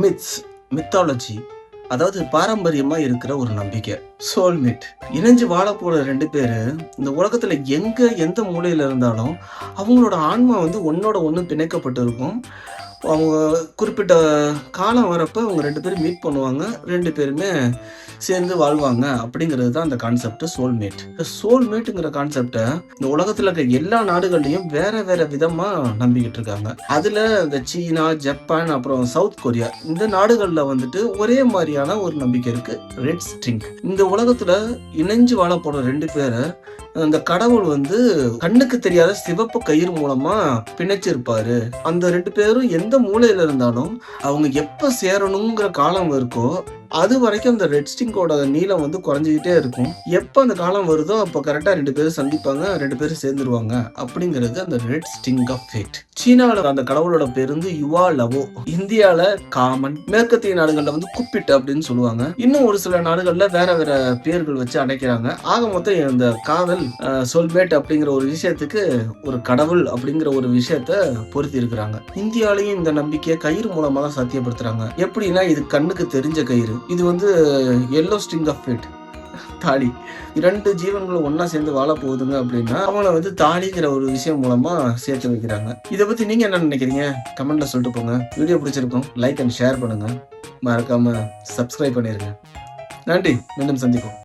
Myths, mythology, அதாவது பாரம்பரியமா இருக்கிற ஒரு நம்பிக்கை. சோல்மேட், இணைஞ்சு வாழ போற 2 பேரு இந்த உலகத்துல எந்த மூலையில இருந்தாலும் அவங்களோட ஆன்மா ஒன்னோட ஒண்ணு பிணைக்கப்பட்டு இருக்கும். அவங்க குறிப்பிட்ட காலம் வரப்ப அவங்க 2 பேரும் மீட் பண்ணுவாங்க, 2 பேருமே சேர்ந்து வாழ்வாங்க. அப்படிங்கிறது தான் அந்த கான்செப்ட் சோல்மேட். சோல்மேட்டுங்கிற கான்செப்டை இந்த உலகத்துல இருக்க எல்லா நாடுகள்லயும் வேற வேற விதமா நம்பிக்கிட்டு இருக்காங்க. அதுல இந்த சீனா, ஜப்பான், அப்புறம் சவுத் கொரியா, இந்த நாடுகள்ல ஒரே மாதிரியான ஒரு நம்பிக்கை இருக்கு, ரெட் ஸ்ட்ரிங். இந்த உலகத்துல இணைஞ்சு வாழ போற 2 பேரை அந்த கடவுள் கண்ணுக்கு தெரியாத சிவப்பு கயிறு மூலமா பிணைச்சிருப்பாரு. அந்த 2 பேரும் எந்த மூலையில இருந்தாலும் அவங்க எப்ப சேரணுங்கிற காலம் இருக்கோ அது வரைக்கும் அந்த ரெட் ஸ்டிங்கோட நீளம் குறைஞ்சிக்கிட்டே இருக்கும். எப்ப அந்த காலம் வருதோ அப்ப கரெக்டா 2 பேரும் சந்திப்பாங்க, 2 பேரும் சேர்ந்துருவாங்க. அப்படிங்கிறது அந்த ரெட் ஸ்டிங் ஆஃப் ஃபேட். சீனால அந்த கடவுளோட பேர் யுவா லவோ, இந்தியால காமன், மேற்கத்திய நாடுகள்ல குப்பிட் அப்படின்னு சொல்லுவாங்க. இன்னும் ஒரு சில நாடுகள்ல வேற வேற பேர்கள் வச்சு அடைக்கிறாங்க. ஆக மொத்தம் இந்த காதல், சோல்மேட் அப்படிங்கிற ஒரு விஷயத்துக்கு ஒரு கடவுள் அப்படிங்கிற ஒரு விஷயத்த பொருத்தி இருக்கிறாங்க. இந்தியாலையும் இந்த நம்பிக்கையை கயிறு மூலமாக சாத்தியப்படுத்துறாங்க. எப்படின்னா, இது கண்ணுக்கு தெரிஞ்ச கயிறு. இது எல்லோ ஸ்ட்ரிங் ஆஃப் ஃபேட், தாலி. 2 ஜீவன்களும் ஒன்னா சேர்ந்து வாழ போகுதுங்க அப்படின்னா அவங்கள தாலிங்கிற ஒரு விஷயம் மூலமா சேர்த்து வைக்கிறாங்க. இதை பத்தி நீங்க என்ன நினைக்கிறீங்க? கமெண்ட்ல சொல்லிட்டு போங்க. வீடியோ பிடிச்சிருக்கும் லைக் அண்ட் ஷேர் பண்ணுங்க, மறக்காம சப்ஸ்கிரைப் பண்ணிருங்க. நன்றி, மீண்டும் சந்திப்போம்.